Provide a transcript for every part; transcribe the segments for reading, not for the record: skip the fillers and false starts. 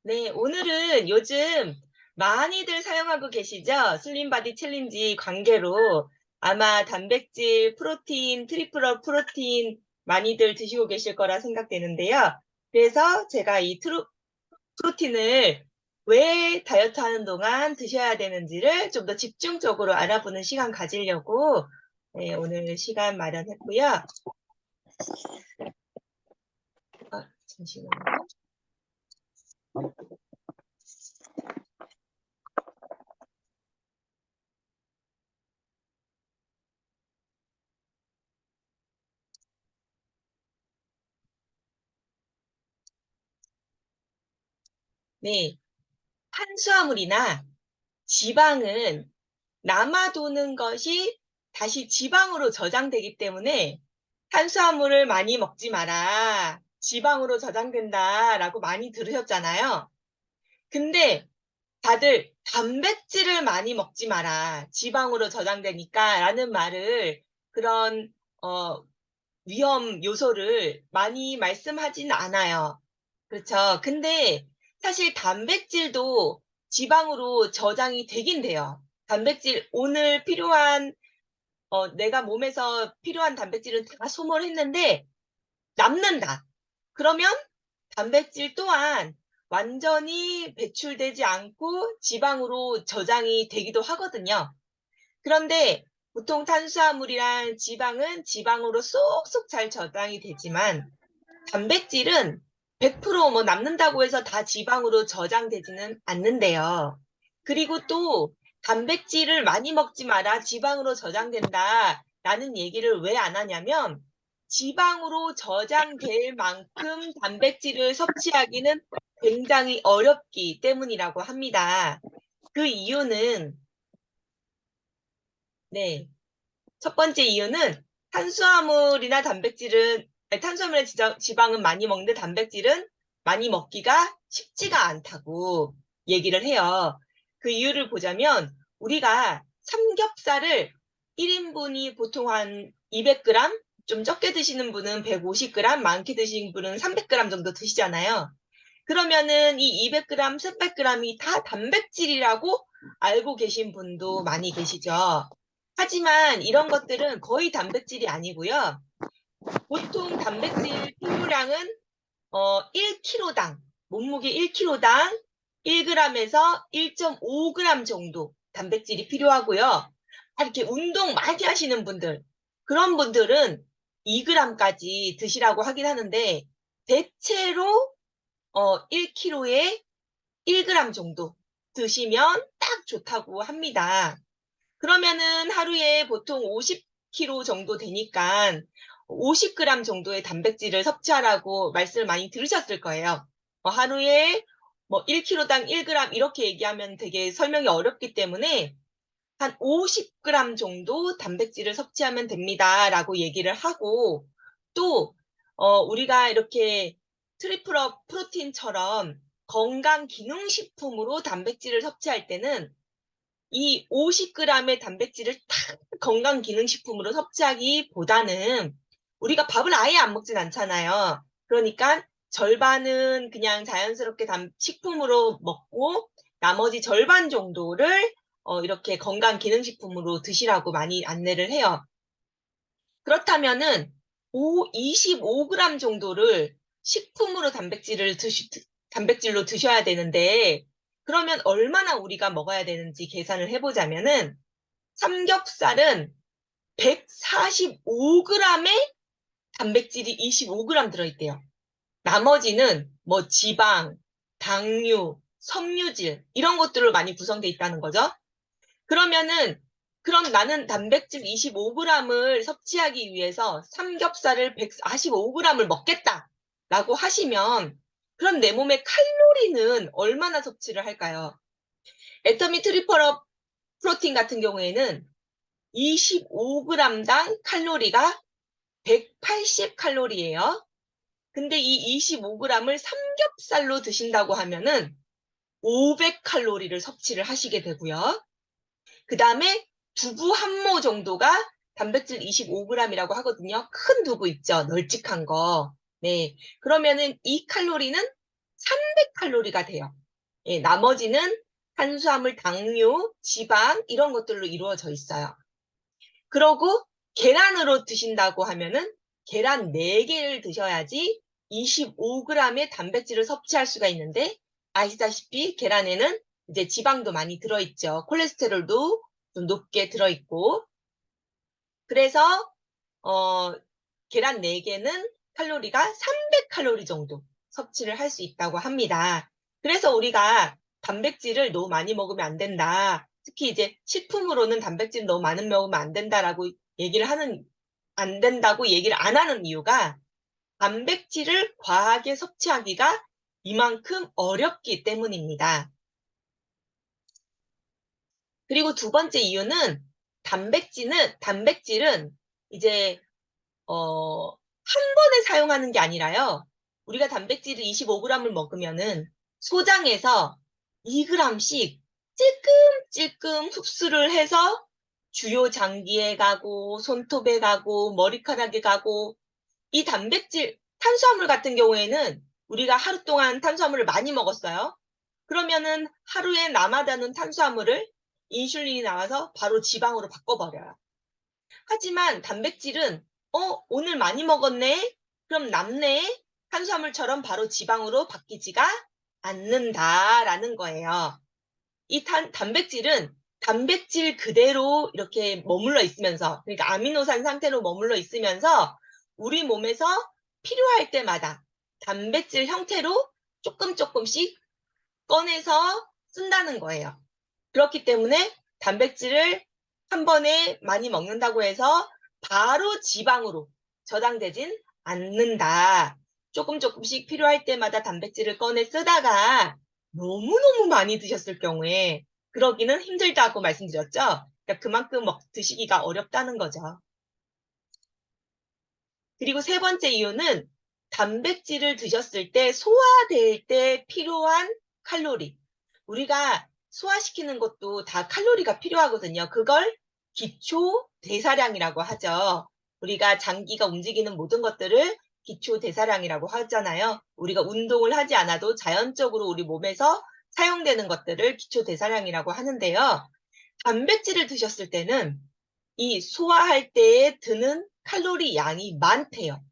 네, 오늘은 요즘 많이들 사용하고 계시죠? 슬림 바디 챌린지 관계로 아마 단백질, 프로틴, 트리플업 프로틴 많이들 드시고 계실 거라 생각되는데요. 그래서 제가 이 프로틴을 왜 다이어트 하는 동안 드셔야 되는지를 좀 더 집중적으로 알아보는 시간 가지려고 네, 오늘 시간 마련했고요. 잠시만요. 네, 탄수화물이나 지방은 남아도는 것이 다시 지방으로 저장되기 때문에 탄수화물을 많이 먹지 마라. 지방으로 저장된다라고 많이 들으셨잖아요. 근데 다들 단백질을 많이 먹지 마라. 지방으로 저장되니까 라는 말을 그런 위험 요소를 많이 말씀하진 않아요. 그렇죠. 근데 사실 단백질도 지방으로 저장이 되긴 돼요. 단백질 오늘 필요한 내가 몸에서 필요한 단백질은 다 소모했는데 남는다. 그러면 단백질 또한 완전히 배출되지 않고 지방으로 저장이 되기도 하거든요. 그런데 보통 탄수화물이랑 지방은 지방으로 쏙쏙 잘 저장이 되지만 단백질은 100%뭐 남는다고 해서 다 지방으로 저장되지는 않는데요. 그리고 또 단백질을 많이 먹지 마라 지방으로 저장된다라는 얘기를 왜 안 하냐면 지방으로 저장될 만큼 단백질을 섭취하기는 굉장히 어렵기 때문이라고 합니다. 그 이유는 네. 첫 번째 이유는 탄수화물이나 단백질은 탄수화물이나 지방은 많이 먹는데 단백질은 많이 먹기가 쉽지가 않다고 얘기를 해요. 그 이유를 보자면 우리가 삼겹살을 1인분이 보통 한 200g, 좀 적게 드시는 분은 150g, 많게 드시는 분은 300g 정도 드시잖아요. 그러면은 이 200g, 300g이 다 단백질이라고 알고 계신 분도 많이 계시죠. 하지만 이런 것들은 거의 단백질이 아니고요. 보통 단백질 필요량은 1kg당, 몸무게 1kg당 1g에서 1.5g 정도 단백질이 필요하고요. 이렇게 운동 많이 하시는 분들, 그런 분들은 2g까지 드시라고 하긴 하는데 대체로 1kg에 1g 정도 드시면 딱 좋다고 합니다. 그러면은 하루에 보통 50kg 정도 되니까 50g 정도의 단백질을 섭취하라고 말씀을 많이 들으셨을 거예요. 하루에 뭐 1kg당 1g 이렇게 얘기하면 되게 설명이 어렵기 때문에 한 50g 정도 단백질을 섭취하면 됩니다라고 얘기를 하고 또 우리가 이렇게 트리플업 프로틴처럼 건강 기능식품으로 단백질을 섭취할 때는 이 50g의 단백질을 다 건강 기능식품으로 섭취하기보다는 우리가 밥을 아예 안 먹진 않잖아요. 그러니까 절반은 그냥 자연스럽게 식품으로 먹고 나머지 절반 정도를 이렇게 건강 기능식품으로 드시라고 많이 안내를 해요. 그렇다면은 25g 정도를 식품으로 단백질로 드셔야 되는데 그러면 얼마나 우리가 먹어야 되는지 계산을 해보자면은 삼겹살은 145g의 단백질이 25g 들어있대요. 나머지는 뭐 지방, 당류, 섬유질 이런 것들로 많이 구성돼 있다는 거죠. 그러면은 그럼 나는 단백질 25g을 섭취하기 위해서 삼겹살을 145g을 먹겠다라고 하시면 그럼 내 몸의 칼로리는 얼마나 섭취를 할까요? 애터미 트리플업 프로틴 같은 경우에는 25g당 칼로리가 180칼로리예요. 근데 이 25g을 삼겹살로 드신다고 하면은 500칼로리를 섭취를 하시게 되고요. 그 다음에 두부 한 모 정도가 단백질 25g이라고 하거든요. 큰 두부 있죠. 널찍한 거. 네. 그러면은 이 칼로리는 300칼로리가 돼요. 예, 나머지는 탄수화물, 당류, 지방 이런 것들로 이루어져 있어요. 그러고 계란으로 드신다고 하면은 계란 4개를 드셔야지 25g의 단백질을 섭취할 수가 있는데 아시다시피 계란에는 이제 지방도 많이 들어있죠. 콜레스테롤도 좀 높게 들어있고 그래서 계란 4개는 칼로리가 300칼로리 정도 섭취를 할 수 있다고 합니다. 그래서 우리가 단백질을 너무 많이 먹으면 안 된다. 특히 이제 식품으로는 단백질 너무 많이 먹으면 안 된다라고 안 된다고 얘기를 안 하는 이유가 단백질을 과하게 섭취하기가 이만큼 어렵기 때문입니다. 그리고 두 번째 이유는 단백질은 이제 한 번에 사용하는 게 아니라요. 우리가 단백질을 25g을 먹으면은 소장에서 2g씩 찔끔찔끔 흡수를 해서 주요 장기에 가고 손톱에 가고 머리카락에 가고 이 탄수화물 같은 경우에는 우리가 하루 동안 탄수화물을 많이 먹었어요. 그러면은 하루에 남아다는 탄수화물을 인슐린이 나와서 바로 지방으로 바꿔버려요. 하지만 단백질은 오늘 많이 먹었네? 그럼 남네? 탄수화물처럼 바로 지방으로 바뀌지가 않는다라는 거예요. 이 단백질은 단백질 그대로 이렇게 머물러 있으면서 그러니까 아미노산 상태로 머물러 있으면서 우리 몸에서 필요할 때마다 단백질 형태로 조금씩 꺼내서 쓴다는 거예요. 그렇기 때문에 단백질을 한 번에 많이 먹는다고 해서 바로 지방으로 저장되진 않는다. 조금씩 필요할 때마다 단백질을 꺼내 쓰다가 너무너무 많이 드셨을 경우에 그러기는 힘들다고 말씀드렸죠. 그러니까 그만큼 드시기가 어렵다는 거죠. 그리고 세 번째 이유는 단백질을 드셨을 때 소화될 때 필요한 칼로리. 우리가 소화시키는 것도 다 칼로리가 필요하거든요. 그걸 기초 대사량이라고 하죠. 우리가 장기가 움직이는 모든 것들을 기초 대사량이라고 하잖아요. 우리가 운동을 하지 않아도 자연적으로 우리 몸에서 사용되는 것들을 기초 대사량이라고 하는데요. 단백질을 드셨을 때는 이 소화할 때에 드는 칼로리 양이 많대요.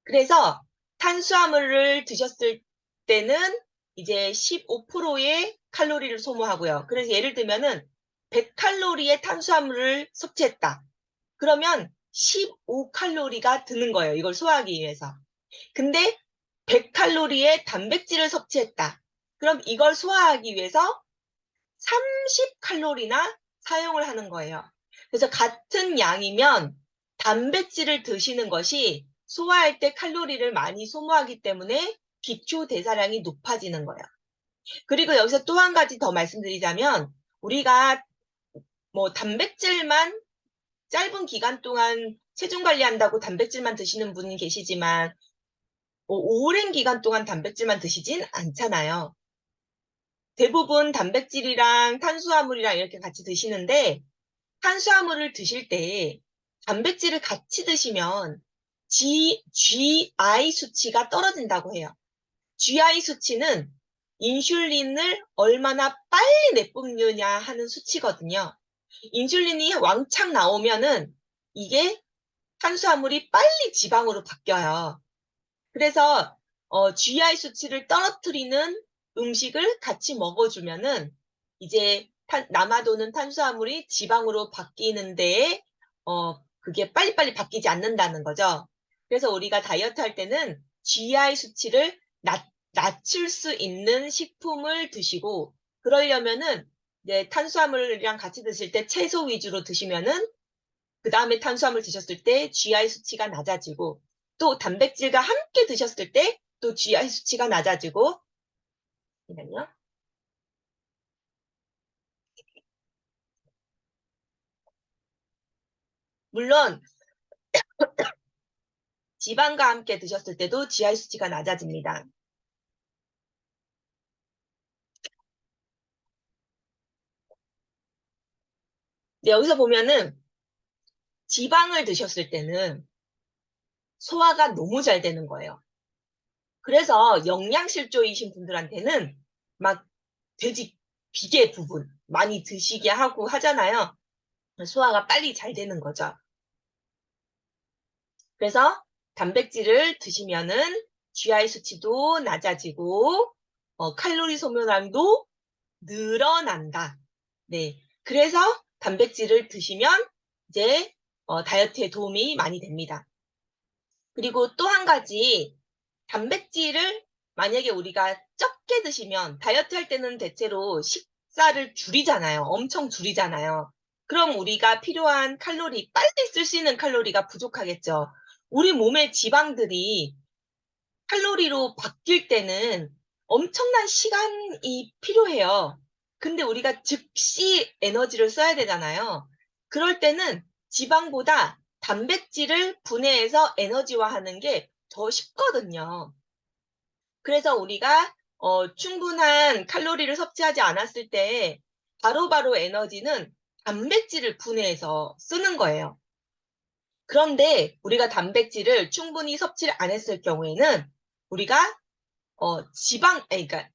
그래서 탄수화물을 드셨을 때는 이제 15%의 칼로리를 소모하고요. 그래서 예를 들면은 100칼로리의 탄수화물을 섭취했다. 그러면 15칼로리가 드는 거예요. 이걸 소화하기 위해서. 근데 100칼로리의 단백질을 섭취했다. 그럼 이걸 소화하기 위해서 30칼로리나 사용을 하는 거예요. 그래서 같은 양이면 단백질을 드시는 것이 소화할 때 칼로리를 많이 소모하기 때문에 기초 대사량이 높아지는 거예요. 그리고 여기서 또 한 가지 더 말씀드리자면 우리가 뭐 단백질만 짧은 기간 동안 체중 관리한다고 단백질만 드시는 분이 계시지만 오랜 기간 동안 단백질만 드시진 않잖아요. 대부분 단백질이랑 탄수화물이랑 이렇게 같이 드시는데 탄수화물을 드실 때 단백질을 같이 드시면 GI 수치가 떨어진다고 해요. GI 수치는 인슐린을 얼마나 빨리 내뿜느냐 하는 수치거든요. 인슐린이 왕창 나오면은 이게 탄수화물이 빨리 지방으로 바뀌어요. 그래서 GI 수치를 떨어뜨리는 음식을 같이 먹어주면은 이제 남아도는 탄수화물이 지방으로 바뀌는 데에 그게 빨리빨리 바뀌지 않는다는 거죠. 그래서 우리가 다이어트 할 때는 GI 수치를 낮출 수 있는 식품을 드시고 그러려면은 이제 탄수화물이랑 같이 드실 때 채소 위주로 드시면은 그 다음에 탄수화물 드셨을 때 GI 수치가 낮아지고 또 단백질과 함께 드셨을 때 또 GI 수치가 낮아지고 잠깐만요. 물론 지방과 함께 드셨을 때도 GI 수치가 낮아집니다. 근데 여기서 보면은 지방을 드셨을 때는 소화가 너무 잘 되는 거예요. 그래서 영양실조이신 분들한테는 막 돼지 비계 부분 많이 드시게 하고 하잖아요. 소화가 빨리 잘 되는 거죠. 그래서 단백질을 드시면은 GI 수치도 낮아지고 칼로리 소모량도 늘어난다. 네. 그래서 단백질을 드시면 이제 다이어트에 도움이 많이 됩니다. 그리고 또 한 가지 단백질을 만약에 우리가 적게 드시면 다이어트 할 때는 대체로 식사를 줄이잖아요. 엄청 줄이잖아요. 그럼 우리가 필요한 칼로리, 빨리 쓸 수 있는 칼로리가 부족하겠죠. 우리 몸의 지방들이 칼로리로 바뀔 때는 엄청난 시간이 필요해요. 근데 우리가 즉시 에너지를 써야 되잖아요. 그럴 때는 지방보다 단백질을 분해해서 에너지화하는 게 더 쉽거든요. 그래서 우리가 충분한 칼로리를 섭취하지 않았을 때 바로바로 에너지는 단백질을 분해해서 쓰는 거예요. 그런데 우리가 단백질을 충분히 섭취를 안 했을 경우에는 우리가 그러니까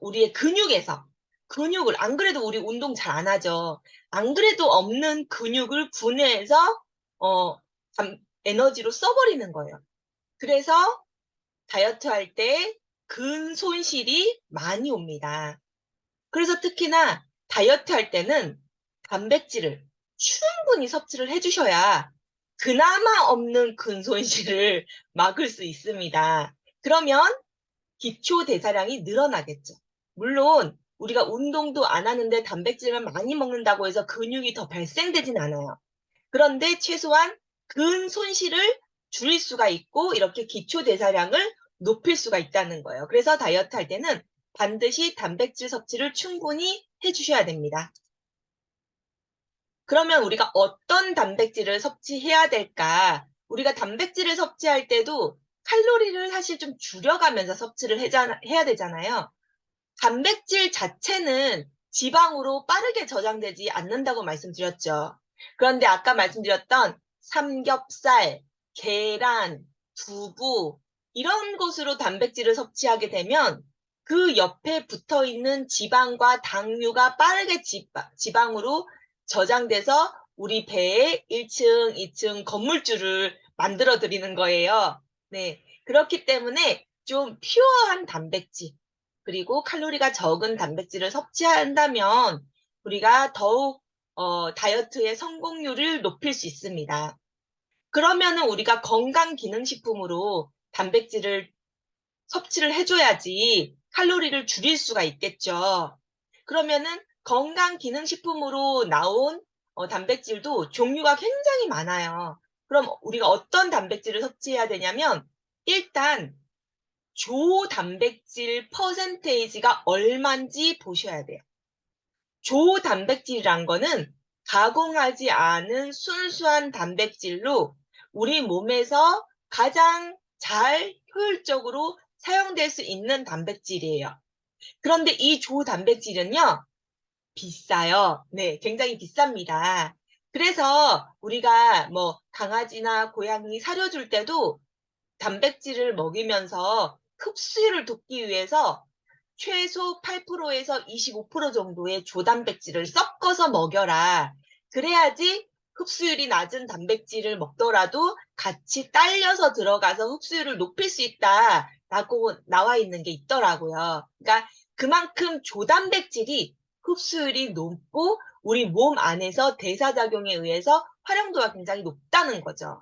우리의 근육을 안 그래도 우리 운동 잘 안 하죠. 안 그래도 없는 근육을 분해해서 어, 에너지로 써버리는 거예요. 그래서 다이어트 할 때 근손실이 많이 옵니다. 그래서 특히나 다이어트 할 때는 단백질을 충분히 섭취를 해주셔야 그나마 없는 근손실을 막을 수 있습니다. 그러면 기초 대사량이 늘어나겠죠. 물론 우리가 운동도 안 하는데 단백질만 많이 먹는다고 해서 근육이 더 발생되진 않아요. 그런데 최소한 근 손실을 줄일 수가 있고 이렇게 기초 대사량을 높일 수가 있다는 거예요. 그래서 다이어트 할 때는 반드시 단백질 섭취를 충분히 해주셔야 됩니다. 그러면 우리가 어떤 단백질을 섭취해야 될까? 우리가 단백질을 섭취할 때도 칼로리를 사실 좀 줄여가면서 섭취를 해야 되잖아요. 단백질 자체는 지방으로 빠르게 저장되지 않는다고 말씀드렸죠. 그런데 아까 말씀드렸던 삼겹살, 계란, 두부 이런 것으로 단백질을 섭취하게 되면 그 옆에 붙어 있는 지방과 당류가 빠르게 지방으로 저장돼서 우리 배에 1층, 2층 건물주를 만들어 드리는 거예요. 네. 그렇기 때문에 좀 퓨어한 단백질, 그리고 칼로리가 적은 단백질을 섭취한다면 우리가 더욱 다이어트의 성공률을 높일 수 있습니다. 그러면은 우리가 건강기능식품으로 단백질을 섭취를 해줘야지 칼로리를 줄일 수가 있겠죠. 그러면은 건강기능식품으로 나온 단백질도 종류가 굉장히 많아요. 그럼 우리가 어떤 단백질을 섭취해야 되냐면 일단 조 단백질 퍼센테이지가 얼만지 보셔야 돼요. 조 단백질이란 거는 가공하지 않은 순수한 단백질로 우리 몸에서 가장 잘 효율적으로 사용될 수 있는 단백질이에요. 그런데 이 조 단백질은요, 비싸요. 네, 굉장히 비쌉니다. 그래서 우리가 뭐 강아지나 고양이 사료 줄 때도 단백질을 먹이면서 흡수율을 돕기 위해서 최소 8%에서 25% 정도의 조단백질을 섞어서 먹여라. 그래야지 흡수율이 낮은 단백질을 먹더라도 같이 딸려서 들어가서 흡수율을 높일 수 있다라고 나와 있는 게 있더라고요. 그러니까 그만큼 조단백질이 흡수율이 높고 우리 몸 안에서 대사작용에 의해서 활용도가 굉장히 높다는 거죠.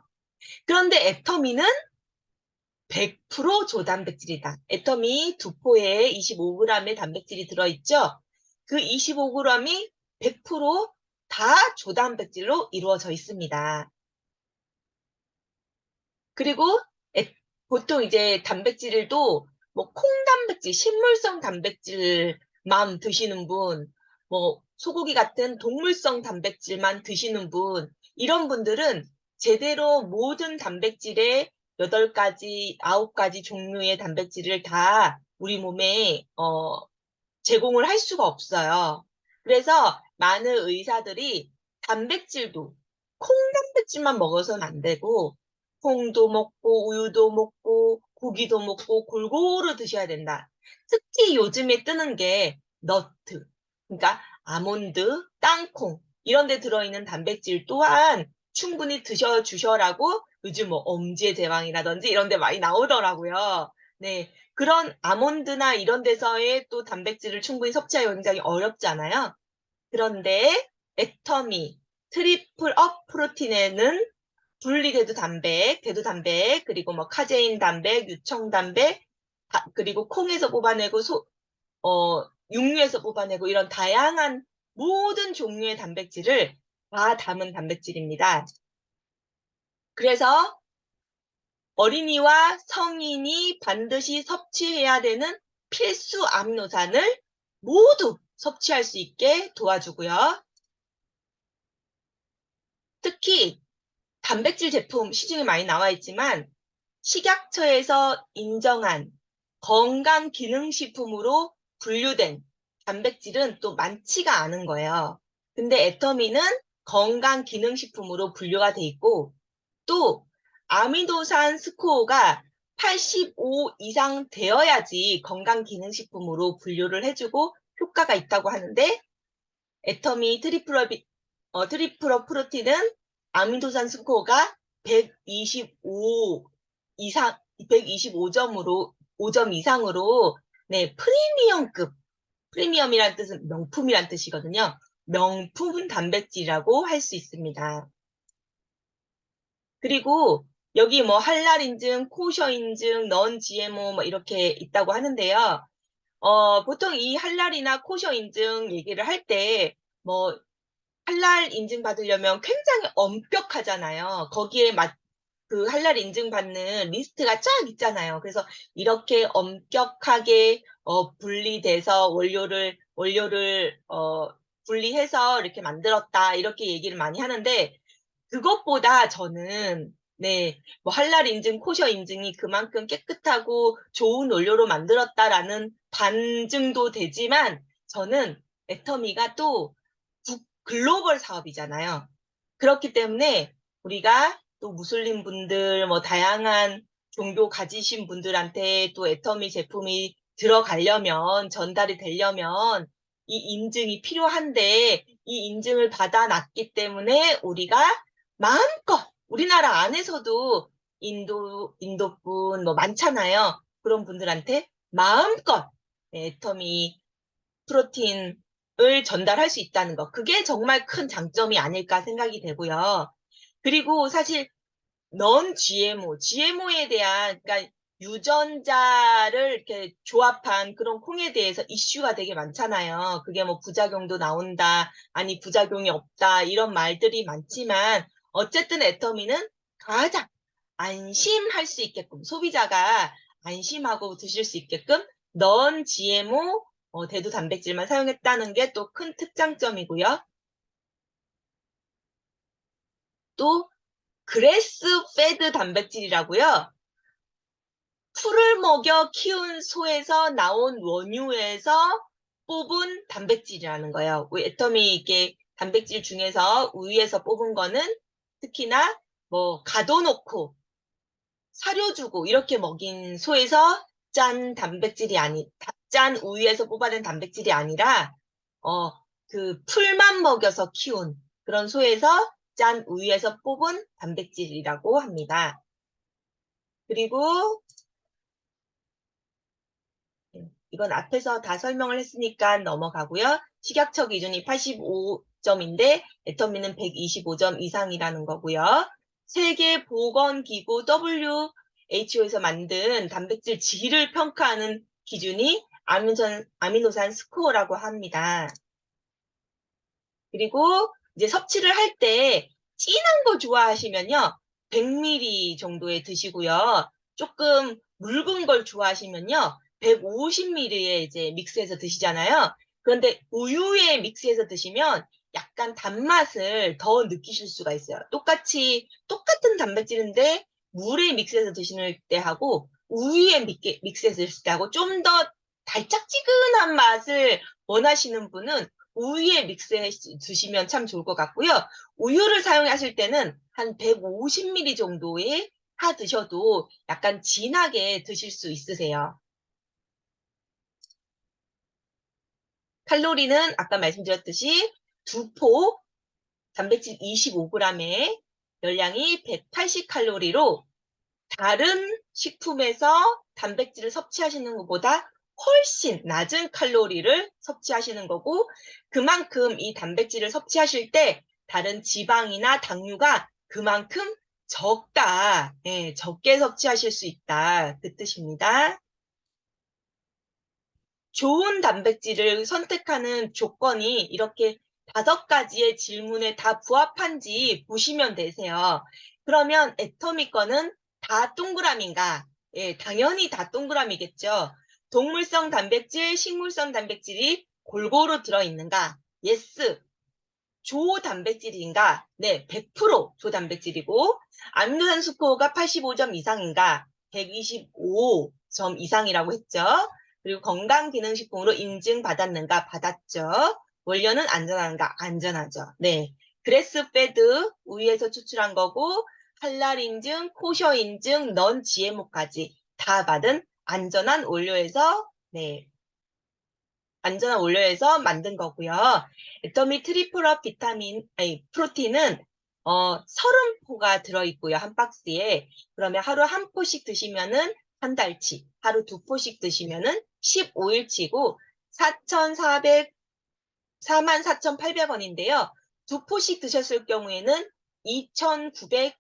그런데 애터미는 100% 조단백질이다. 애터미 두 포에 25g의 단백질이 들어있죠. 그 25g이 100%다 조단백질로 이루어져 있습니다. 그리고 보통 이제 단백질도 뭐 콩단백질, 식물성 단백질만 드시는 분, 뭐 소고기 같은 동물성 단백질만 드시는 분, 이런 분들은 제대로 모든 단백질의 8가지, 9가지 종류의 단백질을 다 우리 몸에 제공을 할 수가 없어요. 그래서 많은 의사들이 단백질도 콩단백질만 먹어서는 안 되고 콩도 먹고 우유도 먹고 고기도 먹고 골고루 드셔야 된다. 특히 요즘에 뜨는 게 너트, 그러니까 아몬드, 땅콩 이런 데 들어있는 단백질 또한 충분히 드셔주셔라고 요즘 뭐 엄지의 제왕이라든지 이런 데 많이 나오더라고요. 네. 그런 아몬드나 이런 데서의 또 단백질을 충분히 섭취하기가 굉장히 어렵잖아요. 그런데 애터미, 트리플업 프로틴에는 분리대두 단백, 대두 단백, 그리고 뭐 카제인 단백, 유청 단백, 그리고 콩에서 뽑아내고 육류에서 뽑아내고 이런 다양한 모든 종류의 단백질을 다 담은 단백질입니다. 그래서 어린이와 성인이 반드시 섭취해야 되는 필수 아미노산을 모두 섭취할 수 있게 도와주고요. 특히 단백질 제품 시중에 많이 나와 있지만 식약처에서 인정한 건강기능식품으로 분류된 단백질은 또 많지가 않은 거예요. 근데 애터미는 건강기능식품으로 분류가 돼 있고 또 아미노산 스코어가 85 이상 되어야지 건강기능식품으로 분류를 해주고 효과가 있다고 하는데 애터미 트리플업 프로틴은 아미노산 스코어가 125 이상, 125점으로, 5점 이상으로, 네, 프리미엄급, 프리미엄이란 뜻은 명품이란 뜻이거든요. 명품 단백질이라고 할 수 있습니다. 그리고 여기 뭐 할랄 인증, 코셔 인증, 넌 GMO 뭐 이렇게 있다고 하는데요. 보통 이 할랄이나 코셔 인증 얘기를 할 때, 뭐, 할랄 인증 받으려면 굉장히 엄격하잖아요. 거기에 그 할랄 인증받는 리스트가 쫙 있잖아요. 그래서 이렇게 엄격하게 분리돼서 원료를 분리해서 이렇게 만들었다 이렇게 얘기를 많이 하는데 그것보다 저는 네, 뭐 할랄 인증, 코셔 인증이 그만큼 깨끗하고 좋은 원료로 만들었다라는 반증도 되지만 저는 애터미가 또 글로벌 사업이잖아요. 그렇기 때문에 우리가 또 무슬림 분들, 뭐 다양한 종교 가지신 분들한테 또 애터미 제품이 들어가려면, 전달이 되려면 이 인증이 필요한데 이 인증을 받아놨기 때문에 우리가 마음껏 우리나라 안에서도 인도분 뭐 많잖아요. 그런 분들한테 마음껏 애터미 프로틴을 전달할 수 있다는 거. 그게 정말 큰 장점이 아닐까 생각이 되고요. 그리고 사실 넌 GMO에 대한 그러니까 유전자를 이렇게 조합한 그런 콩에 대해서 이슈가 되게 많잖아요. 그게 뭐 부작용도 나온다, 아니 부작용이 없다 이런 말들이 많지만 어쨌든 애터미는 가장 안심할 수 있게끔 소비자가 안심하고 드실 수 있게끔 넌 GMO 대두 단백질만 사용했다는 게 또 큰 특장점이고요. 또 그래스 페드 단백질이라고요. 풀을 먹여 키운 소에서 나온 원유에서 뽑은 단백질이라는 거예요. 애터미 이게 단백질 중에서 우유에서 뽑은 거는 특히나 뭐 가둬놓고 사료 주고 이렇게 먹인 소에서 짠 우유에서 뽑아낸 단백질이 아니라 그 풀만 먹여서 키운 그런 소에서 짠 우유에서 뽑은 단백질이라고 합니다. 그리고 이건 앞에서 다 설명을 했으니까 넘어가고요. 식약처 기준이 85점인데 애터미는 125점 이상이라는 거고요. 세계보건기구 WHO에서 만든 단백질 질을 평가하는 기준이 아미노산 스코어라고 합니다. 그리고 이제 섭취를 할 때 진한 거 좋아하시면요. 100ml 정도에 드시고요. 조금 묽은 걸 좋아하시면요. 150ml에 이제 믹스해서 드시잖아요. 그런데 우유에 믹스해서 드시면 약간 단맛을 더 느끼실 수가 있어요. 똑같은 단백질인데 물에 믹스해서 드시는 때하고 우유에 믹스해서 드실 때하고 좀 더 달짝지근한 맛을 원하시는 분은 우유에 믹스해 드시면 참 좋을 것 같고요. 우유를 사용하실 때는 한 150ml 정도의 타 드셔도 약간 진하게 드실 수 있으세요. 칼로리는 아까 말씀드렸듯이 2포 단백질 25g에 열량이 180칼로리로 다른 식품에서 단백질을 섭취하시는 것보다 훨씬 낮은 칼로리를 섭취하시는 거고, 그만큼 이 단백질을 섭취하실 때 다른 지방이나 당류가 그만큼 적다. 예, 적게 섭취하실 수 있다. 그 뜻입니다. 좋은 단백질을 선택하는 조건이 이렇게 5가지의 질문에 다 부합한지 보시면 되세요. 그러면 애터미 거는 다 동그라미인가? 예, 당연히 다 동그라미겠죠. 동물성 단백질, 식물성 단백질이 골고루 들어있는가? 예스. 조단백질인가? 네, 100% 조단백질이고, 아미노산 스코어가 85점 이상인가? 125점 이상이라고 했죠. 그리고 건강기능식품으로 인증받았는가? 받았죠. 원료는 안전한가? 안전하죠. 네. 그래스페드 우유에서 추출한 거고, 할랄 인증, 코셔 인증, 넌 GMO까지 다 받은 안전한 원료에서, 네, 안전한 원료에서 만든 거고요. 애터미 트리플업 프로틴은 30포가 들어있고요. 한 박스에. 그러면 하루 한 포씩 드시면은 한 달치, 하루 2포씩 드시면은 15일치고 44,800원인데요. 2포씩 드셨을 경우에는 2,900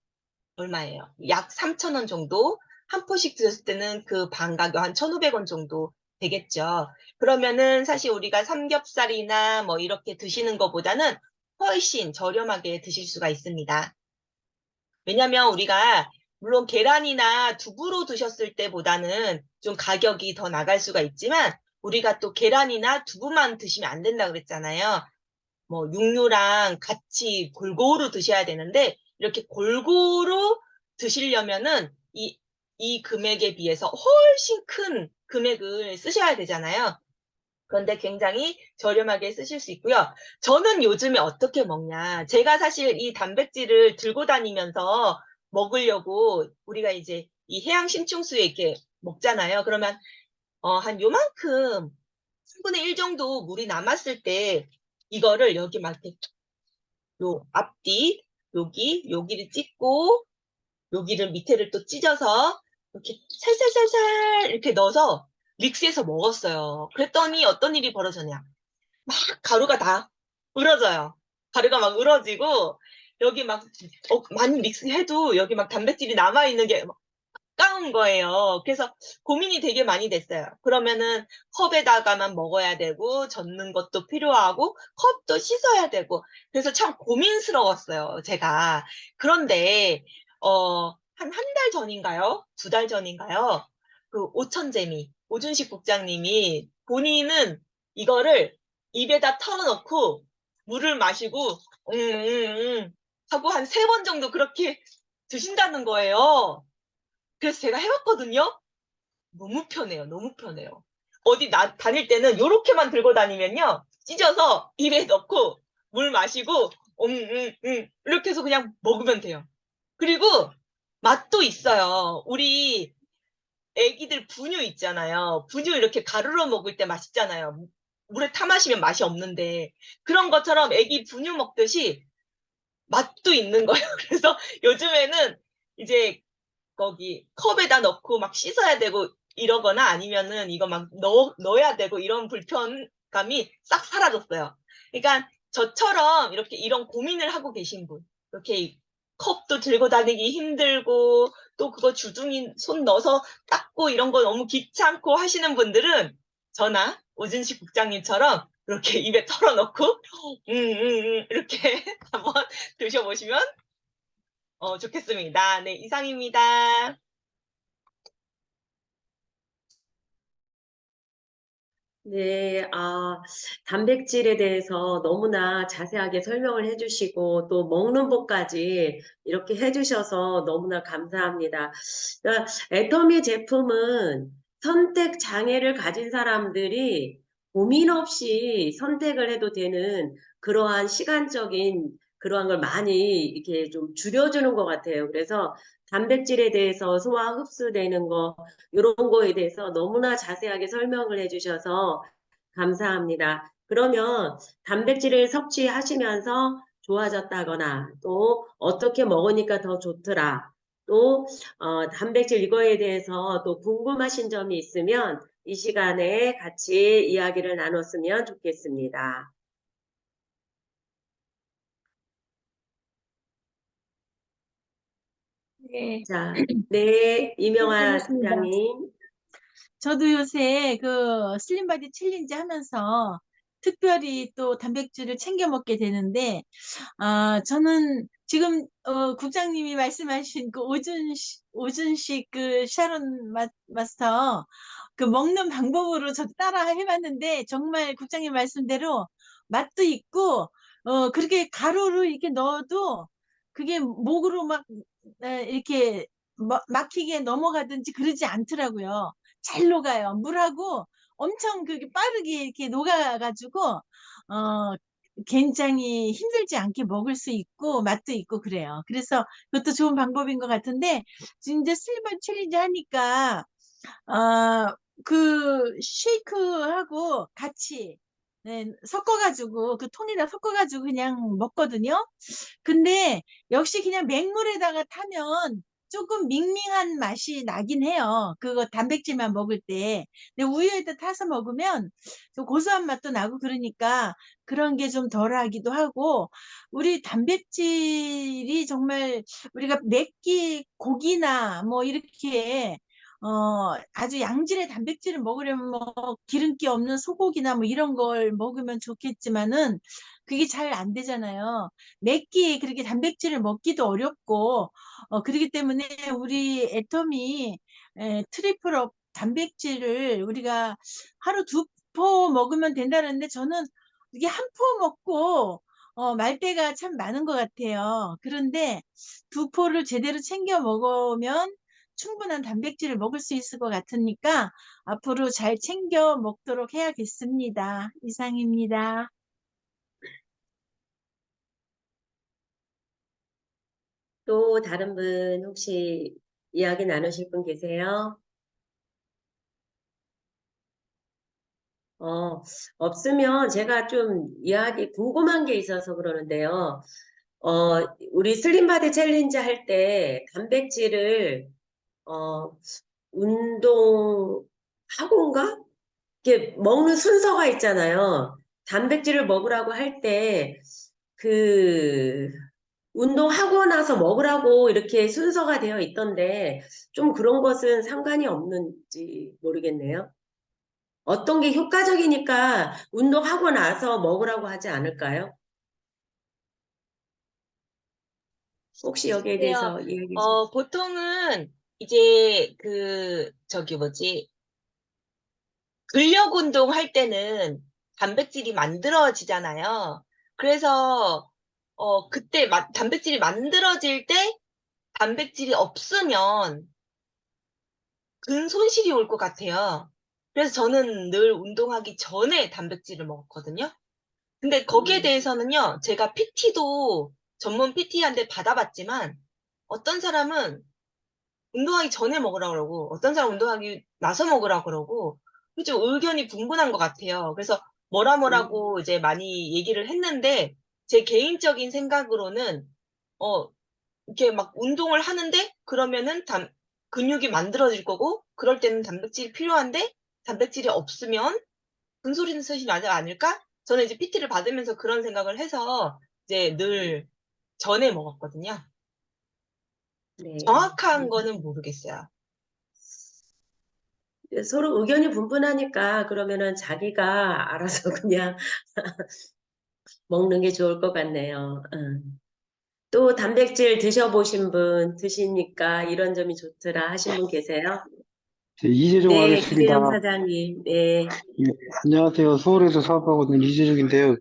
얼마예요? 약 3,000원 정도? 한 포씩 드셨을 때는 그 반 가격 한 1,500원 정도 되겠죠. 그러면은 사실 우리가 삼겹살이나 뭐 이렇게 드시는 것보다는 훨씬 저렴하게 드실 수가 있습니다. 왜냐면 우리가 물론 계란이나 두부로 드셨을 때보다는 좀 가격이 더 나갈 수가 있지만, 우리가 또 계란이나 두부만 드시면 안 된다고 그랬잖아요. 뭐 육류랑 같이 골고루 드셔야 되는데, 이렇게 골고루 드시려면은 이 금액에 비해서 훨씬 큰 금액을 쓰셔야 되잖아요. 그런데 굉장히 저렴하게 쓰실 수 있고요. 저는 요즘에 어떻게 먹냐. 제가 사실 이 단백질을 들고 다니면서 먹으려고, 우리가 이제 이 해양 심층수에 이렇게 먹잖아요. 그러면 한 요만큼 3분의 1 정도 물이 남았을 때 이거를 여기 막 이렇게 요 앞뒤 여기를 찢고 여기를 밑에를 또 찢어서 이렇게 살살살살 이렇게 넣어서 믹스해서 먹었어요. 그랬더니 어떤 일이 벌어졌냐. 막 가루가 다 으러져요. 가루가 막 으러지고 여기 막 많이 믹스해도 여기 막 단백질이 남아있는 게 까운 거예요. 그래서 고민이 되게 많이 됐어요. 그러면은 컵에다가만 먹어야 되고 젓는 것도 필요하고 컵도 씻어야 되고, 그래서 참 고민스러웠어요, 제가. 그런데 한 달 전인가요? 2달 전인가요? 그 오천재미 오준식 국장님이 본인은 이거를 입에다 털어놓고 물을 마시고 하고 한 3번 정도 그렇게 드신다는 거예요. 그래서 제가 해봤거든요. 너무 편해요. 너무 편해요. 어디 다닐 때는 요렇게만 들고 다니면요. 찢어서 입에 넣고 물 마시고 이렇게 해서 그냥 먹으면 돼요. 그리고 맛도 있어요. 우리 애기들 분유 있잖아요. 분유 이렇게 가루로 먹을 때 맛있잖아요. 물에 타 마시면 맛이 없는데, 그런 것처럼 애기 분유 먹듯이 맛도 있는 거예요. 그래서 요즘에는 이제 거기 컵에다 넣고 막 씻어야 되고 이러거나 아니면은 이거 막 넣어야 되고 이런 불편감이 싹 사라졌어요. 그러니까 저처럼 이렇게 이런 고민을 하고 계신 분, 이렇게 컵도 들고 다니기 힘들고 또 그거 주둥이 손 넣어서 닦고 이런 거 너무 귀찮고 하시는 분들은 저나 오진식 국장님처럼 이렇게 입에 털어놓고 이렇게 한번 드셔보시면 좋겠습니다. 네, 이상입니다. 네, 단백질에 대해서 너무나 자세하게 설명을 해주시고 또 먹는 법까지 이렇게 해주셔서 너무나 감사합니다. 그러니까 애터미 제품은 선택 장애를 가진 사람들이 고민 없이 선택을 해도 되는 그러한 시간적인 그러한 걸 많이 이렇게 좀 줄여주는 것 같아요. 그래서 단백질에 대해서 소화 흡수되는 거, 이런 거에 대해서 너무나 자세하게 설명을 해주셔서 감사합니다. 그러면 단백질을 섭취하시면서 좋아졌다거나 또 어떻게 먹으니까 더 좋더라. 또 단백질 이거에 대해서 또 궁금하신 점이 있으면 이 시간에 같이 이야기를 나눴으면 좋겠습니다. 네, 자, 네, 이명아 반갑습니다. 사장님. 저도 요새 그 슬림바디 챌린지 하면서 특별히 또 단백질을 챙겨 먹게 되는데, 저는 지금 국장님이 말씀하신 그 오준식 그 샤론 마스터 그 먹는 방법으로 저도 따라 해봤는데 정말 국장님 말씀대로 맛도 있고 그렇게 가루를 이렇게 넣어도 그게 목으로 막 이렇게 막히게 넘어가든지 그러지 않더라고요. 잘 녹아요. 물하고 엄청 그게 빠르게 이렇게 녹아가지고 굉장히 힘들지 않게 먹을 수 있고 맛도 있고 그래요. 그래서 그것도 좋은 방법인 것 같은데 이제 슬리번 챌린지 하니까 그 쉐이크하고 같이 섞어가지고 그 톤에다 섞어가지고 그냥 먹거든요. 근데 역시 그냥 맹물에다가 타면 조금 밍밍한 맛이 나긴 해요. 그거 단백질만 먹을 때. 근데 우유에다 타서 먹으면 좀 고소한 맛도 나고 그러니까 그런 게 좀 덜하기도 하고 우리 단백질이 정말 우리가 몇 끼 고기나 뭐 이렇게 아주 양질의 단백질을 먹으려면 뭐 기름기 없는 소고기나 뭐 이런 걸 먹으면 좋겠지만은 그게 잘 안 되잖아요. 몇 끼 그렇게 단백질을 먹기도 어렵고 그렇기 때문에 우리 애터미 트리플업 단백질을 우리가 하루 2포 먹으면 된다는데 저는 이게 1포 먹고 말 때가 참 많은 것 같아요. 그런데 2포를 제대로 챙겨 먹으면 충분한 단백질을 먹을 수 있을 것 같으니까 앞으로 잘 챙겨 먹도록 해야겠습니다. 이상입니다. 또 다른 분 혹시 이야기 나누실 분 계세요? 어, 없으면 제가 좀 이야기 궁금한 게 있어서 그러는데요. 어, 우리 슬림바디 챌린지 할 때 단백질을 어, 운동하고인가? 이게 먹는 순서가 있잖아요. 단백질을 먹으라고 할 때 그 운동하고 나서 먹으라고 이렇게 순서가 되어 있던데 좀 그런 것은 상관이 없는지 모르겠네요. 어떤 게 효과적이니까 운동하고 나서 먹으라고 하지 않을까요? 혹시 여기에 그래요. 대해서 이야기 좀. 보통은 이제 저기 뭐지, 근력 운동 할 때는 단백질이 만들어지잖아요. 그래서, 그때 단백질이 만들어질 때 단백질이 없으면 근손실이 올 것 같아요. 그래서 저는 늘 운동하기 전에 단백질을 먹었거든요. 근데 거기에 음, 대해서는요, 제가 PT도 전문 PT한테 받아봤지만, 어떤 사람은 운동하기 전에 먹으라 그러고, 어떤 사람은 운동하기 나서 먹으라 그러고, 그게 좀 의견이 분분한 것 같아요. 그래서 음, 뭐라고 이제 많이 얘기를 했는데, 제 개인적인 생각으로는, 어, 이렇게 막 운동을 하는데, 그러면은 근육이 만들어질 거고, 그럴 때는 단백질이 필요한데, 단백질이 없으면 근소리는 나지 않을까? 저는 이제 PT를 받으면서 그런 생각을 해서 이제 늘 전에 먹었거든요. 네. 정확한 거는 모르겠어요. 서로 의견이 분분하니까 그러면은 자기가 알아서 그냥 먹는 게 좋을 것 같네요. 또 단백질 드셔보신 분, 드시니까 이런 점이 좋더라 하신 분 계세요? 이재종 네, 하겠습니다. 김혜영 사장님. 네. 예, 안녕하세요. 서울에서 사업하고 있는 이재종인데요.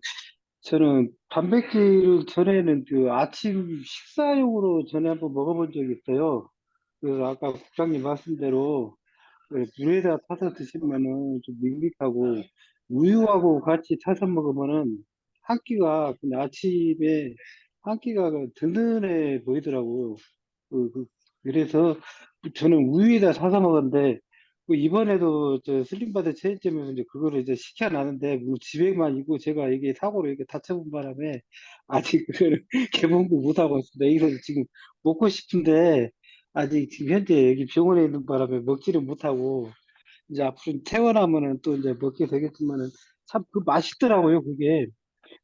저는 단백질을 전에는 그 아침 식사용으로 전에 한번 먹어본 적이 있어요. 그래서 아까 국장님 말씀대로 그 물에다 타서 드시면은 좀 밋밋하고 우유하고 같이 타서 먹으면은 한 끼가 그냥 아침에 한 끼가 든든해 보이더라고요. 그, 그, 그래서 저는 우유에다 사서 먹었는데, 이번에도 저 슬림바드 체인점에서 이제 그거를 이제 시켜놨는데, 뭐 집에만 있고 제가 이게 사고로 이렇게 다쳐본 바람에 아직 그거를 개봉도 못하고 있습니다. 여기서 지금 먹고 싶은데, 아직 지금 현재 여기 병원에 있는 바람에 먹지를 못하고, 이제 앞으로 퇴원하면은 또 이제 먹게 되겠지만은, 참 그 맛있더라고요, 그게.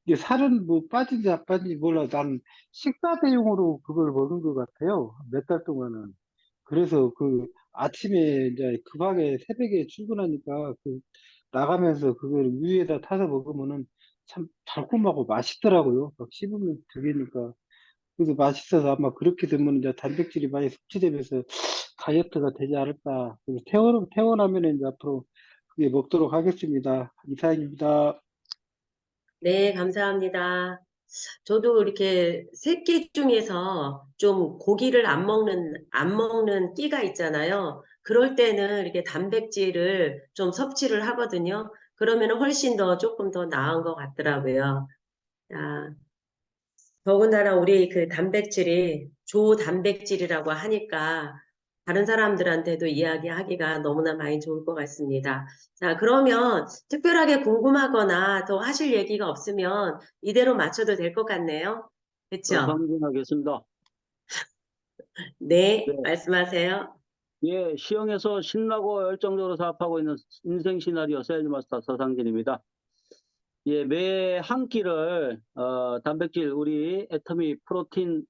이게 살은 뭐 빠진지 안 빠진지 몰라. 난 식사 대용으로 그걸 먹은 것 같아요. 몇 달 동안은. 그래서 그 아침에 이제 급하게 새벽에 출근하니까 그 나가면서 그걸 우유에다 타서 먹으면은 참 달콤하고 맛있더라고요. 막 씹으면 되니까. 그래서 맛있어서 아마 그렇게 되면 이제 단백질이 많이 섭취되면서 다이어트가 되지 않을까. 그래서 퇴원하면은 이제 앞으로 그게 먹도록 하겠습니다. 이상입니다. 네, 감사합니다. 저도 이렇게 세 끼 중에서 좀 고기를 안 먹는 끼가 있잖아요. 그럴 때는 이렇게 단백질을 좀 섭취를 하거든요. 그러면 훨씬 더 조금 더 나은 것 같더라고요. 자, 더군다나 우리 그 단백질이 조단백질이라고 하니까 다른 사람들한테도 이야기하기가 너무나 많이 좋을 것 같습니다. 자, 그러면 특별하게 궁금하거나 더 하실 얘기가 없으면 이대로 마쳐도 될 것 같네요. 그렇죠? 상진하겠습니다. 네. 네, 말씀하세요. 예, 시흥에서 신나고 열정적으로 사업하고 있는 인생 시나리오 세일즈마스터 서상진입니다. 예, 매 한 끼를 단백질 우리 애터미 프로틴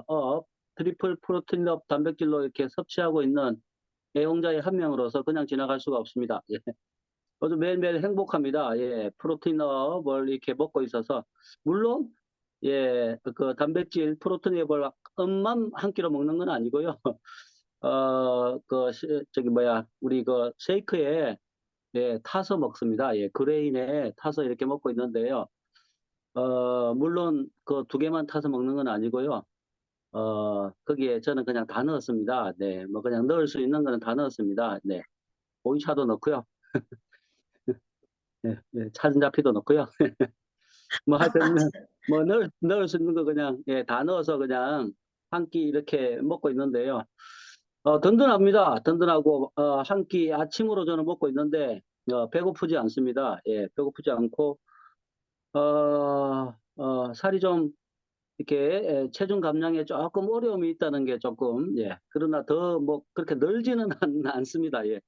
업 트리플 프로틴업 단백질로 이렇게 섭취하고 있는 애용자의 한 명으로서 그냥 지나갈 수가 없습니다. 예. 아주 매일매일 행복합니다. 예, 프로틴업을 이렇게 먹고 있어서 물론 예, 그 단백질 프로틴업을 엄만 한 끼로 먹는 건 아니고요. 저기 뭐야 우리 그 쉐이크에 예, 타서 먹습니다. 예, 그레인에 타서 이렇게 먹고 있는데요. 물론 그 두 개만 타서 먹는 건 아니고요. 거기에 저는 그냥 다 넣었습니다. 네, 뭐 그냥 넣을 수 있는 거는 다 넣었습니다. 네, 보이차도 넣고요. 네, 네, 차진자피도 넣고요. 뭐 하여튼 뭐 넣을 수 있는 거 그냥 예, 다 넣어서 그냥 한 끼 이렇게 먹고 있는데요. 든든합니다. 든든하고 한 끼 아침으로 저는 먹고 있는데 배고프지 않습니다. 예, 배고프지 않고 살이 좀 이렇게 체중 감량에 조금 어려움이 있다는 게 조금 예, 그러나 더 뭐 그렇게 늘지는 않습니다. 예.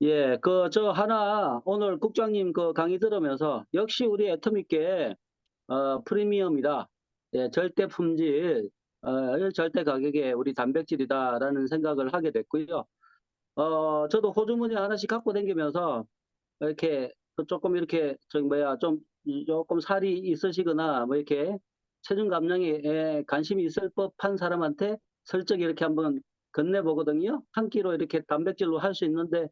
예, 저 하나 오늘 국장님 그 강의 들으면서 역시 우리 애터미께 프리미엄이다. 예, 절대 품질, 절대 가격에 우리 단백질이다라는 생각을 하게 됐고요. 저도 호주머니 하나씩 갖고 다니면서 이렇게 조금 이렇게 저기 뭐야 좀 조금 살이 있으시거나 뭐 이렇게 체중 감량에 관심이 있을 법한 사람한테 슬쩍 이렇게 한번 건네보거든요. 한 끼로 이렇게 단백질로 할 수 있는데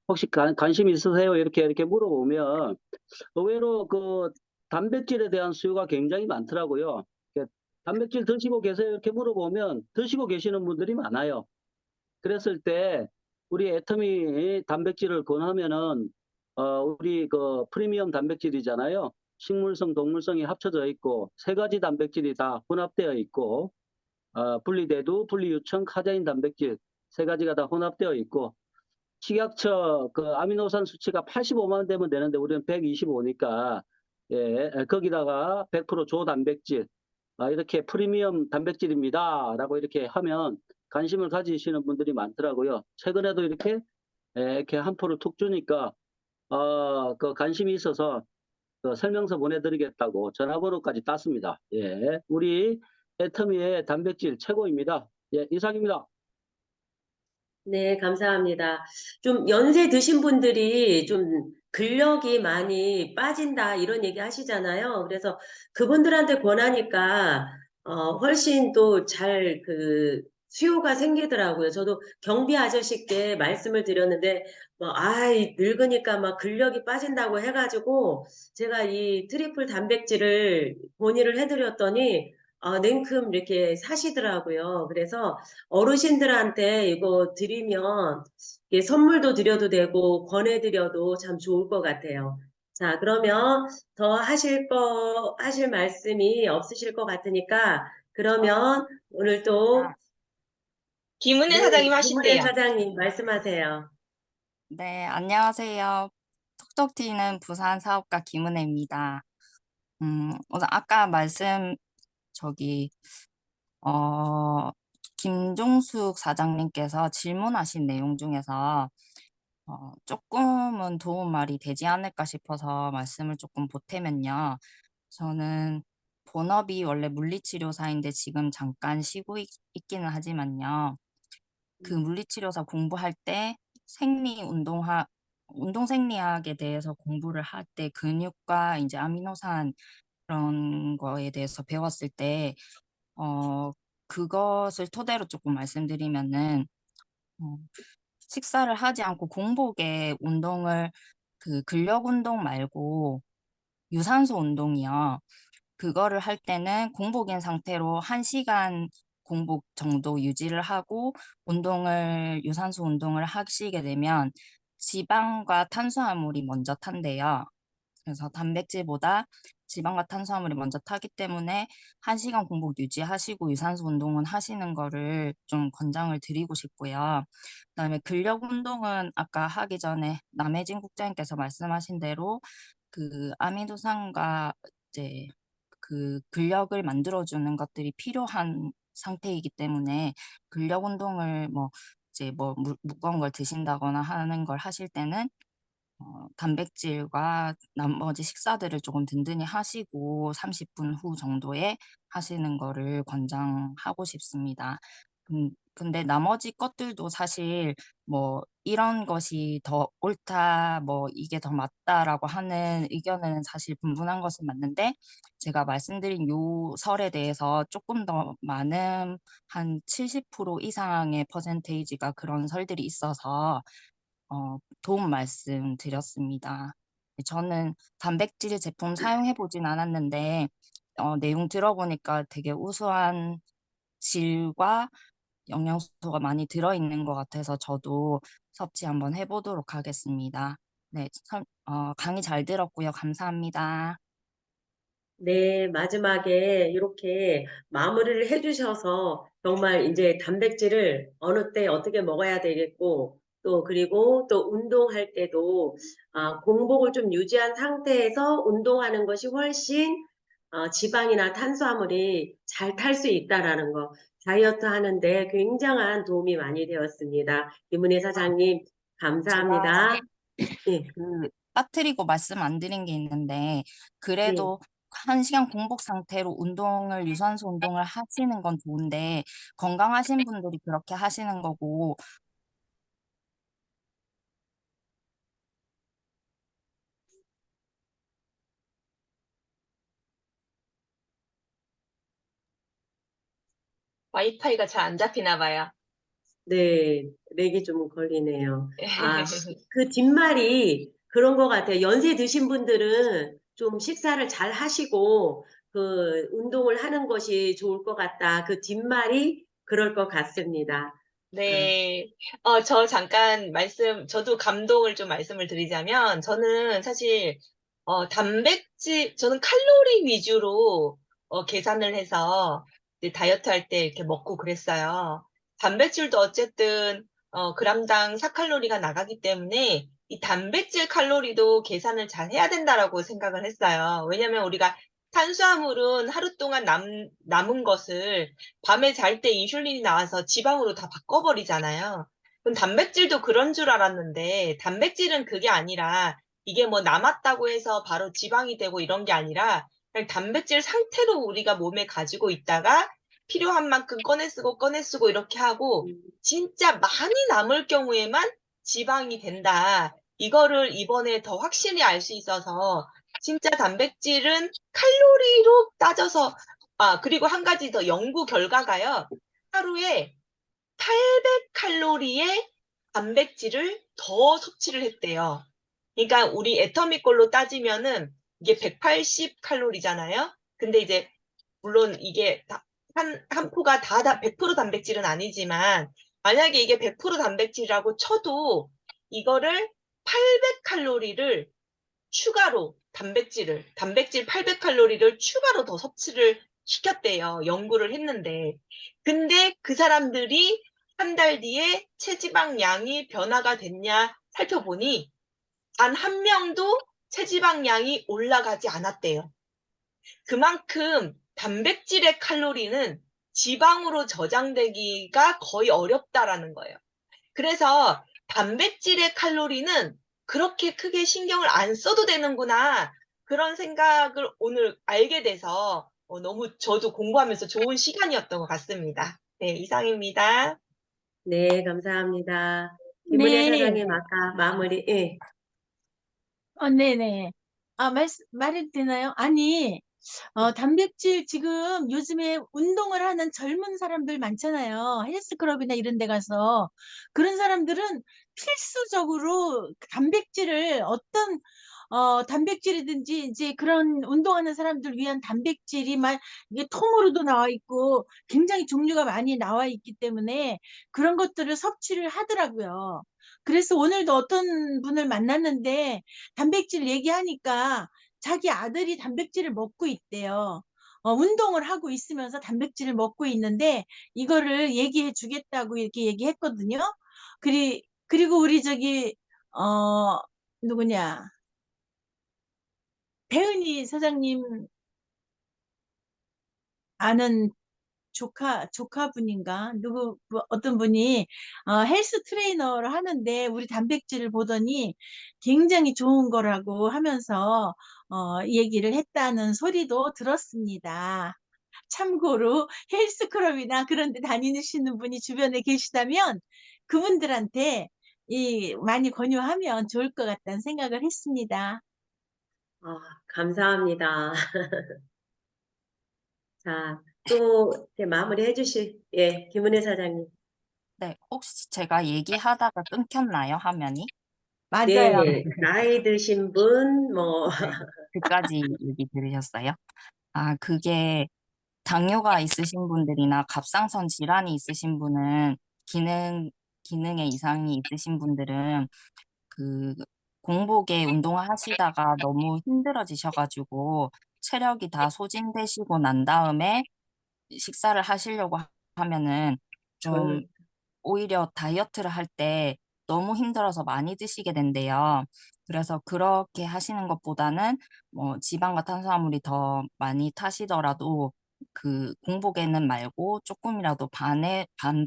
혹시 관심 있으세요? 이렇게 물어보면 의외로 그 단백질에 대한 수요가 굉장히 많더라고요. 단백질 드시고 계세요? 이렇게 물어보면 드시고 계시는 분들이 많아요. 그랬을 때 우리 애터미 단백질을 권하면은 우리 그 프리미엄 단백질이잖아요. 식물성, 동물성이 합쳐져 있고 세 가지 단백질이 다 혼합되어 있고 분리대두, 분리유청, 카제인 단백질 세 가지가 다 혼합되어 있고 식약처 그 아미노산 수치가 85만 되면 되는데 우리는 125니까 예, 거기다가 100% 조단백질 이렇게 프리미엄 단백질입니다라고 이렇게 하면 관심을 가지시는 분들이 많더라고요. 최근에도 이렇게 한 포를 툭 주니까 그 관심이 있어서 그 설명서 보내드리겠다고 전화번호까지 땄습니다. 예, 우리 애터미의 단백질 최고입니다. 예, 이상입니다. 네, 감사합니다. 좀 연세 드신 분들이 좀 근력이 많이 빠진다 이런 얘기 하시잖아요. 그래서 그분들한테 권하니까 훨씬 또 잘 그 수요가 생기더라고요. 저도 경비 아저씨께 말씀을 드렸는데 뭐 아이 늙으니까 막 근력이 빠진다고 해가지고 제가 이 트리플 단백질을 권유를 해드렸더니 냉큼 이렇게 사시더라고요. 그래서 어르신들한테 이거 드리면 이게 선물도 드려도 되고 권해드려도 참 좋을 것 같아요. 자, 그러면 더 하실 말씀이 없으실 것 같으니까, 그러면 오늘 또, 김은혜 네, 사장님 김은혜 하신대요. 사장님 말씀하세요. 네, 안녕하세요. 톡톡 튀는 부산 사업가 김은혜입니다. 우선 아까 저기, 어, 김종숙 사장님께서 질문하신 내용 중에서, 조금은 도움 말이 되지 않을까 싶어서 말씀을 조금 보태면요. 저는 본업이 원래 물리치료사인데 지금 잠깐 쉬고 있기는 하지만요. 그 물리치료사 공부할 때 운동생리학에 대해서 공부를 할 때 근육과 이제 아미노산 그런 거에 대해서 배웠을 때, 어, 그것을 토대로 조금 말씀드리면은, 어, 식사를 하지 않고 공복에 그 근력 운동 말고 유산소 운동이요. 그거를 할 때는 공복인 상태로 1시간 공복 정도 유지를 하고 유산소 운동을 하시게 되면 지방과 탄수화물이 먼저 탄대요. 그래서 단백질보다 지방과 탄수화물이 먼저 타기 때문에 1시간 공복 유지하시고 유산소 운동은 하시는 거를 좀 권장을 드리고 싶고요. 그다음에 근력 운동은 아까 하기 전에 남혜진 국장님께서 말씀하신 대로 그 아미노산과 이제 그 근력을 만들어주는 것들이 필요한 상태이기 때문에 근력 운동을 이제 무거운 걸 드신다거나 하는 걸 하실 때는 단백질과 나머지 식사들을 조금 든든히 하시고 30분 후 정도에 하시는 거를 권장하고 싶습니다. 근데 나머지 것들도 사실 이런 것이 더 옳다, 이게 더 맞다라고 하는 의견은 사실 분분한 것은 맞는데 제가 말씀드린 요 설에 대해서 조금 더 많은 한 70% 이상의 퍼센테이지가 그런 설들이 있어서 도움 말씀드렸습니다. 저는 단백질 제품 사용해 보진 않았는데, 내용 들어보니까 되게 우수한 질과 영양소가 많이 들어있는 것 같아서 저도 섭취 한번 해보도록 하겠습니다. 네, 강의 잘 들었고요. 감사합니다. 네, 마지막에 이렇게 마무리를 해주셔서 정말 이제 단백질을 어느 때 어떻게 먹어야 되겠고 또 그리고 또 운동할 때도 공복을 좀 유지한 상태에서 운동하는 것이 훨씬 지방이나 탄수화물이 잘 탈 수 있다라는 거 다이어트 하는데 굉장한 도움이 많이 되었습니다. 김은혜 사장님 제가 감사합니다. 네, 빠뜨리고 말씀 안 드린 게 있는데, 네. 그래도 1시간 공복 상태로 유산소 운동을 하시는 건 좋은데, 건강하신 분들이 그렇게 하시는 거고, 와이파이가 잘 안 잡히나 봐요. 네, 렉이 좀 걸리네요. 그 뒷말이 그런 것 같아요. 연세 드신 분들은 좀 식사를 잘 하시고 그 운동을 하는 것이 좋을 것 같다. 그 뒷말이 그럴 것 같습니다. 네. 저 잠깐 저도 감동을 좀 말씀을 드리자면, 저는 사실, 저는 칼로리 위주로, 계산을 해서, 이제 다이어트 할 때 이렇게 먹고 그랬어요. 단백질도 어쨌든, 그람당 4칼로리가 나가기 때문에, 이 단백질 칼로리도 계산을 잘 해야 된다라고 생각을 했어요. 왜냐면 우리가 탄수화물은 하루 동안 남은 것을 밤에 잘 때 인슐린이 나와서 지방으로 다 바꿔버리잖아요. 그럼 단백질도 그런 줄 알았는데, 단백질은 그게 아니라, 이게 뭐 남았다고 해서 바로 지방이 되고 이런 게 아니라, 그냥 단백질 상태로 우리가 몸에 가지고 있다가, 필요한 만큼 꺼내 쓰고 이렇게 하고, 진짜 많이 남을 경우에만 지방이 된다. 이거를 이번에 더 확실히 알 수 있어서, 진짜 단백질은 칼로리로 따져서 그리고 한 가지 더 연구 결과가요. 하루에 800칼로리의 단백질을 더 섭취를 했대요. 그러니까 우리 애터미꼴로 따지면은 이게 180칼로리잖아요. 근데 이제 물론 이게 한 포가 다 100% 단백질은 아니지만 만약에 이게 100% 단백질이라고 쳐도 이거를 800칼로리를 추가로 단백질 800칼로리를 추가로 더 섭취를 시켰대요. 연구를 했는데. 근데 그 사람들이 한 달 뒤에 체지방량이 변화가 됐냐 살펴보니 단 한 명도 체지방량이 올라가지 않았대요. 그만큼 단백질의 칼로리는 지방으로 저장되기가 거의 어렵다라는 거예요. 그래서 단백질의 칼로리는 그렇게 크게 신경을 안 써도 되는구나. 그런 생각을 오늘 알게 돼서 너무 저도 공부하면서 좋은 시간이었던 것 같습니다. 네, 이상입니다. 네, 감사합니다. 김은혜 네. 사장님 아까 마무리, 예. 네네. 말해도 되나요? 아니, 단백질 지금 요즘에 운동을 하는 젊은 사람들 많잖아요. 헬스클럽이나 이런 데 가서. 그런 사람들은 필수적으로 단백질을 단백질이든지 이제 그런 운동하는 사람들 위한 단백질이 이게 통으로도 나와 있고 굉장히 종류가 많이 나와 있기 때문에 그런 것들을 섭취를 하더라고요. 그래서 오늘도 어떤 분을 만났는데 단백질 얘기하니까 자기 아들이 단백질을 먹고 있대요. 운동을 하고 있으면서 단백질을 먹고 있는데 이거를 얘기해 주겠다고 이렇게 얘기했거든요. 그리고 우리 누구냐? 배은희 사장님 아는 조카분인가? 어떤 분이 헬스 트레이너를 하는데 우리 단백질을 보더니 굉장히 좋은 거라고 하면서 얘기를 했다는 소리도 들었습니다. 참고로 헬스클럽이나 그런 데 다니시는 분이 주변에 계시다면 그분들한테 많이 권유하면 좋을 것 같다는 생각을 했습니다. 감사합니다. 자, 또 이렇게 마무리 해주실, 예, 김은혜 사장님. 네, 혹시 제가 얘기하다가 끊겼나요, 화면이? 맞아요. 네, 나이 드신 분, 그까지 얘기 들으셨어요? 그게 당뇨가 있으신 분들이나 갑상선 질환이 있으신 분은 기능에 이상이 있으신 분들은 그 공복에 운동을 하시다가 너무 힘들어지셔가지고 체력이 다 소진되시고 난 다음에 식사를 하시려고 하면은 좀 오히려 다이어트를 할 때 너무 힘들어서 많이 드시게 된대요. 그래서 그렇게 하시는 것보다는 지방과 탄수화물이 더 많이 타시더라도 그 공복에는 말고 조금이라도 반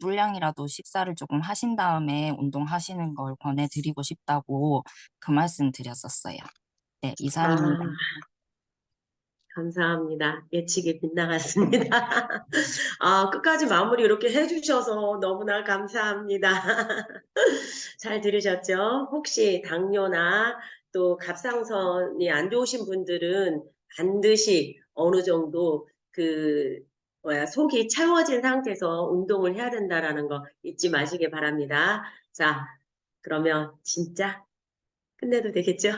분량이라도 식사를 조금 하신 다음에 운동하시는 걸 권해드리고 싶다고 그 말씀 드렸었어요. 네, 이상입니다. 감사합니다. 예측이 빗나갔습니다. 끝까지 마무리 이렇게 해주셔서 너무나 감사합니다. 잘 들으셨죠? 혹시 당뇨나 또 갑상선이 안 좋으신 분들은 반드시 어느 정도 속이 채워진 상태에서 운동을 해야 된다라는 거 잊지 마시기 바랍니다. 자, 그러면 진짜 끝내도 되겠죠?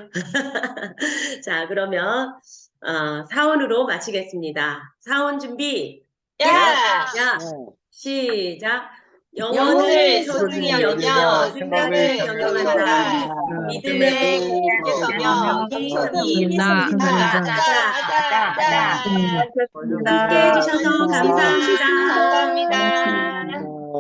자, 그러면 사원으로 마치겠습니다. 사원 준비. 야! 시작. 영혼을 소중히 소중히 여기며 여기며 생각을 생각을 경영한다. 경영한다. 믿음의 계속하며 겸손히 나, 하자. 함께 해주셔서 감사합니다. 감사합니다.